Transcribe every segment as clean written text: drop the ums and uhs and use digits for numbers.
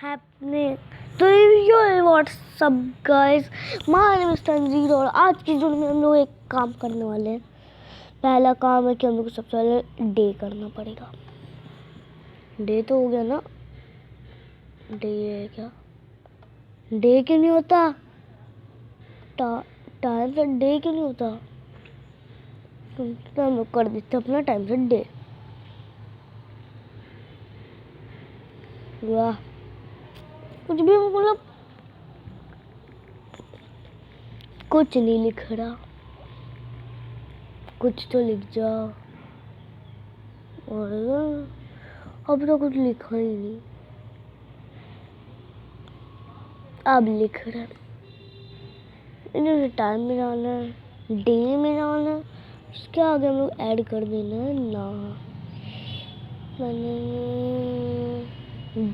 happening? तो yo what's up guys, my name is Tanzir और आज की वीडियो में हम लोग एक काम करने वाले हैं। पहला काम है कि हम लोग को सबसे पहले डे करना पड़ेगा। डे तो हो गया ना, डे है क्या? डे क्यों नहीं होता? टाइम से डे क्यों नहीं होता? तो हम लोग कर देते अपना टाइम से डे। वाह, कुछ भी मतलब कुछ नहीं लिख रहा, कुछ तो लिख जाओ। और अब तो कुछ लिखा ही नहीं, अब लिख रहा। इन्हें टाइम में जाना है, डे में जाना है, उसके आगे हम लोग ऐड कर देना है ना।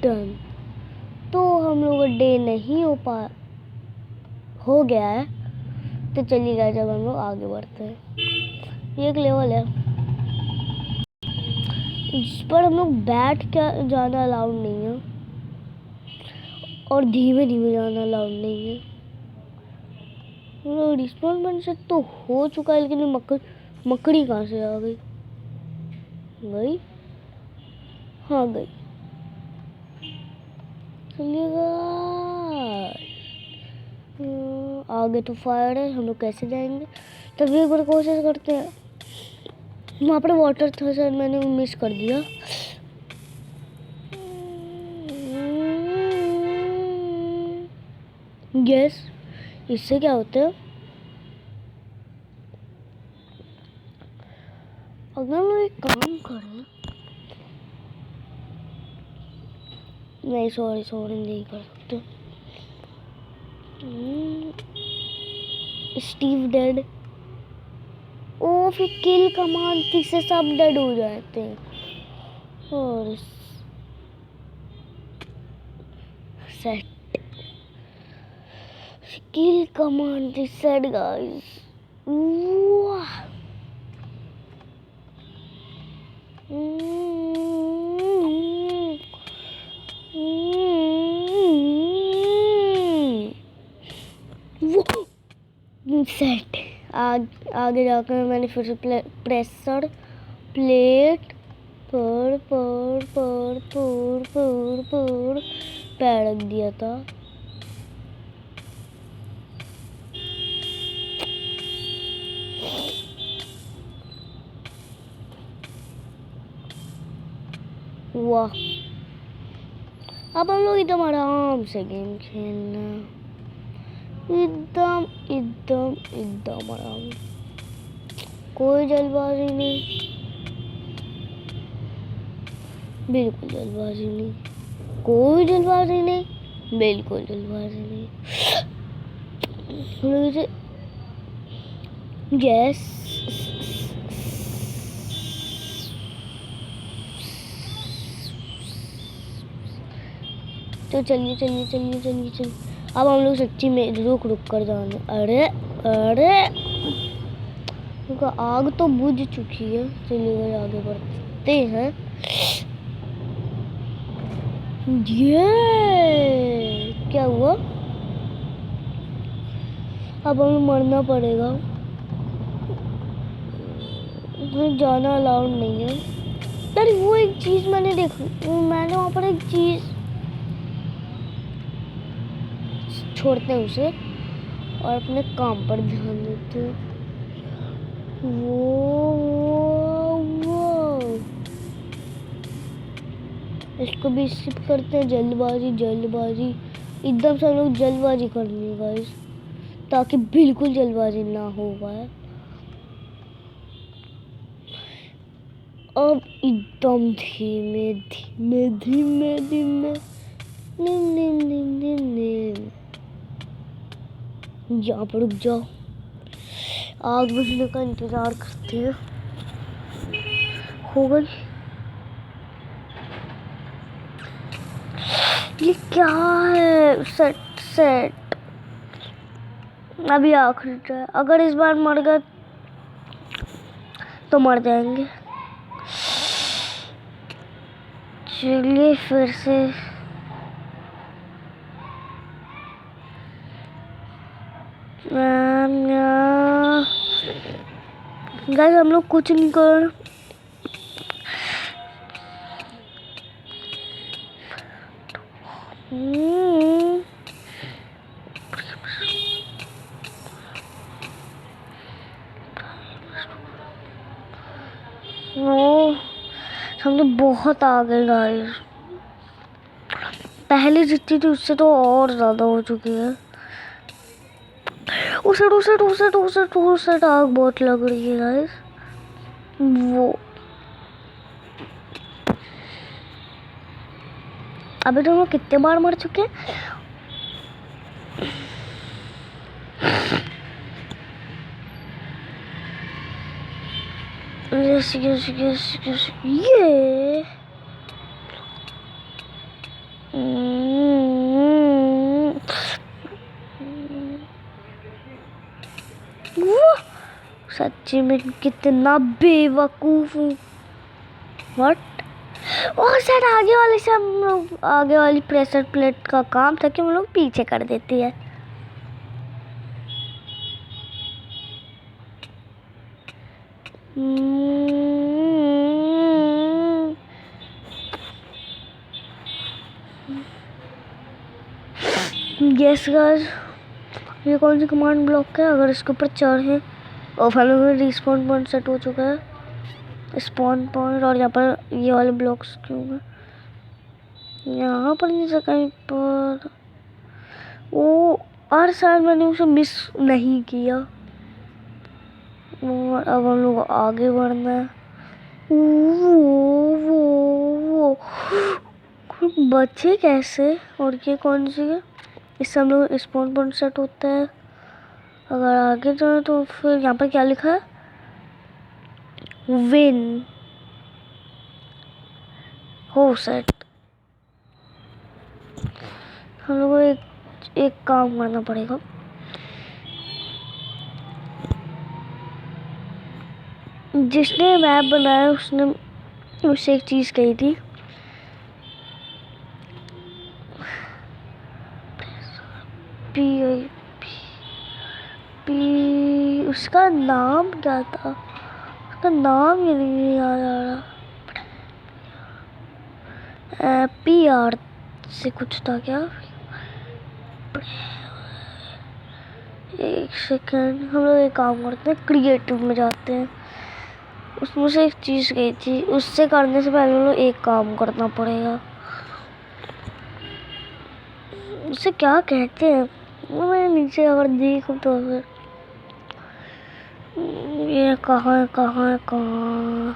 डन। तो हम लोग डे नहीं हो गया है, तो चलिए गाइस जब हम लोग आगे बढ़ते हैं। ये एक लेवल है जिस पर हम लोग बैठ के जाना अलाउड नहीं है और धीमे धीमे जाना अलाउड नहीं है। रिस्पॉन्स से तो हो चुका है, लेकिन मकड़ी कहाँ से आ गई? हाँ गई। चलिएगा आगे तो फायर है, हम लोग कैसे जाएंगे? तभी एक बार कोशिश करते हैं। वहाँ पर वाटर था, शायद मैंने मिस कर दिया। यस, इससे क्या होता है? अगर हम एक काम करें, नहीं सॉरी नहीं कर सकते। Steve dead. ओ फिर किल कमांड थी से सब डेड हो जाते हैं। और सेट किल कमांड थी सेट गाइस। सेट आगे जाकर मैंने फिर से प्रेशर प्लेट पर पैर रख दिया था। वाह, अब हम लोग एकदम आराम से गेम खेलना, एकदम आराम, कोई जल्दबाजी नहीं, बिल्कुल जल्दबाजी नहीं, कोई जल्दबाजी नहीं, बिल्कुल जल्दबाजी नहीं। यस, तो चलिए। अब हम लोग सच्ची में रुक कर जाने। अरे आग तो बुझ चुकी है। चलिए आगे बढ़ते हैं। ये क्या हुआ? अब हमें मरना पड़ेगा, जाना अलाउड नहीं है। यार वो एक चीज मैंने मैंने वहाँ पर एक चीज, छोड़ते हैं उसे और अपने काम पर ध्यान देते हैं। वो इसको भी स्किप करते हैं। जल्दबाजी एकदम से हम लोग जल्दबाजी करनी है गाइस, ताकि बिल्कुल जल्दबाजी ना हो पाए। अब एकदम धीमे यहाँ पर रुक जाओ, आग बुझने का इंतजार करते हैं। हो गई। ये क्या है? सेट अभी आखिरी ट्राई, अगर इस बार मर गए तो मर जाएंगे। चलिए फिर से गाइस हम लोग कुछ नहीं कर। वो हम तो बहुत आ गए गाइस, पहले जितनी थी उससे तो और ज्यादा हो चुकी है। उसे आग बहुत लग रही है गाइस। वो अभी तो वो कितने बार मर चुके हैं। यस यस यस यस ये वो सच्ची में कितना बेवकूफ हूँ। व्हाट? और सर आगे वाले से हम लोग, आगे वाली प्रेशर प्लेट का काम था कि हम लोग पीछे कर देती है। यस गाइस, ये कौन सी कमांड ब्लॉक है? अगर इसके ऊपर चढ़े और हम लोग रिस्पॉन पॉइंट सेट हो चुका है, स्पॉन पॉइंट। और यहाँ पर ये वाले ब्लॉक्स क्यों हैं? यहाँ पर नहीं से कहीं पर। वो और शायद मैंने उसे मिस नहीं किया। और अब हम लोग आगे बढ़ना है। वो बचे कैसे? और ये कौन सी है? इससे हम लोग स्पॉन पॉइंट सेट होता है। अगर आगे जाए तो फिर यहाँ पर क्या लिखा है? विन हो सेट। हम लोग को एक काम करना पड़ेगा। जिसने मैप बनाया उसने मुझसे एक चीज कही थी, पी पी उसका नाम क्या था? उसका नाम ही नहीं याद आ रहा। पी आर से कुछ था क्या? एक सेकंड, हम लोग एक काम करते हैं, क्रिएटिव में जाते हैं। उसमें से एक चीज गई थी, उससे करने से पहले हम लोग एक काम करना पड़ेगा। उसे क्या कहते हैं? वो मैं नीचे अगर देखूं तो फिर ये कहाँ है, कहाँ है, कहाँ?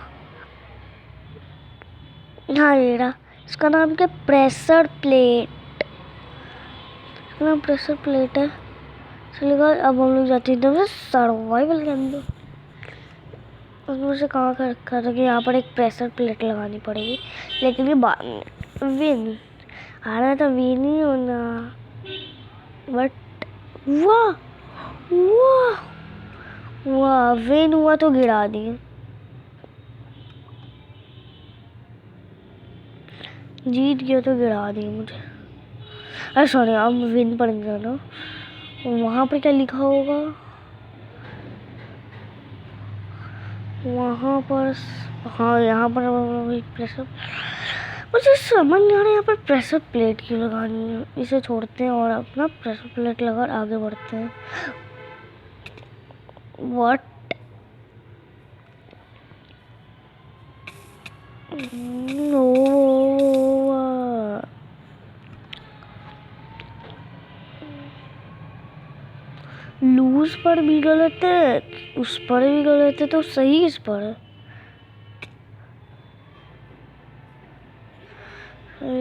हाँ ये रहा। इसका नाम क्या? Pressure plate. इसका नाम प्रेशर प्लेट है। चलेगा। अब हम लोग जाते हैं सर्वाइवल के अंदर। उसमें से कहाँ कर रखा था कि यहाँ पर एक प्रेशर प्लेट लगानी पड़ेगी, लेकिन ये विन आ रहा था, विन ही होना। बट वाह वाह वाह, विन हुआ तो गिरा दिए। जीत गया तो गिरा दिए मुझे। अरे सॉरी, अब विन पर नहीं जाना। वहाँ पर क्या लिखा होगा? वहाँ पर, हाँ यहाँ पर प्रेशर, मुझे समझ नहीं आ रहा यहाँ पर प्रेशर प्लेट क्यों लगानी है। इसे छोड़ते हैं और अपना प्रेशर प्लेट लगा आगे बढ़ते हैं। व्हाट? नो, लूज पर भी गलत है, उस पर भी गलत है, तो सही इस पर है।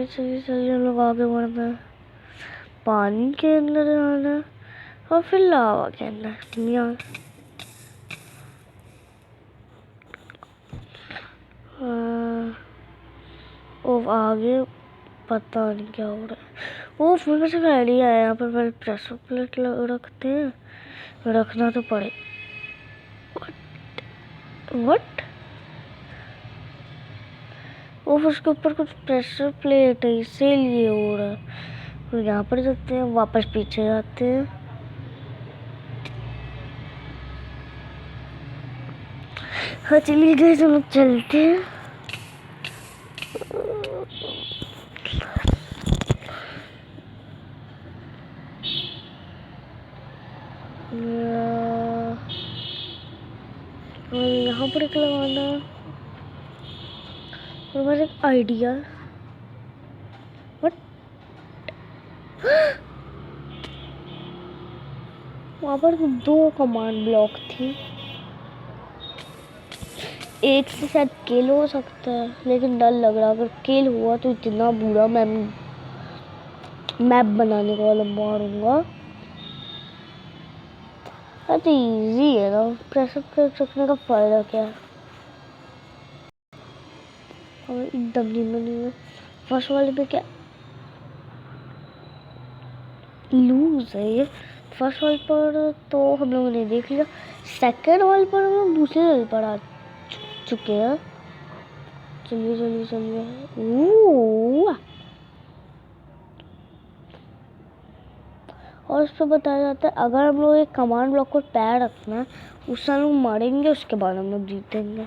चलिए हम लोग आगे बढ़ना है। पानी के अंदर जाना और फिर लावा के अंदर। यहाँ ओ आगे पता नहीं क्या हो रहा है। वो मेरे से आइडिया है, यहाँ पर पहले प्रेशर प्लेट रखते हैं, रखना तो पड़े। व्हाट? वो उसके ऊपर कुछ प्रेशर प्लेट है इसीलिए हो रहा है। तो यहाँ पर जाते हैं, वापस पीछे जाते हैं। हाँ चलिए गाइस हम लोग चलते हैं। यहाँ पर एक लगाना है और मेरे एक आइडिया। बट वहाँ पर 2 कमांड ब्लॉक थी, एक से शायद किल हो सकता है, लेकिन डर लग रहा अगर किल हुआ तो इतना बुरा मैप बनाने का वाला मारूंगा। तो इजी है ना, प्रेशर कर सकने का फायदा क्या है। और एकदम नहीं है फर्स्ट वाले पे, क्या लूज है ये। फर्स्ट वाले पर तो हम लोगों ने देख लिया, सेकंड वाले पर हम लोग दूसरे लेवल पर आ चुके हैं। चलिए चलिए चलिए। और उस पर बताया जाता है अगर हम लोग एक कमांड ब्लॉक पर पैर रखना है, उससे हम लोग मारेंगे, उसके बाद हम लोग जीतेंगे।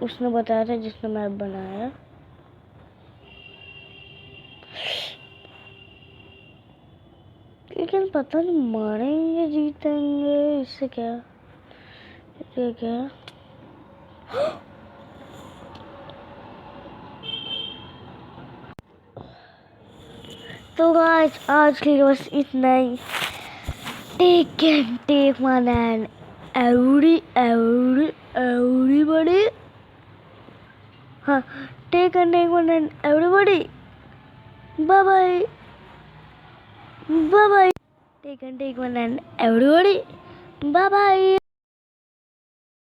उसने बताया था जिसने मैप बनाया। लेकिन पता नहीं मारेंगे जीतेंगे इससे क्या क्या। तो गाइस आज के लिए बस इतना ही। टेक वन एंड everybody, हाँ take one and everybody, bye bye bye bye. Take one and everybody, bye bye.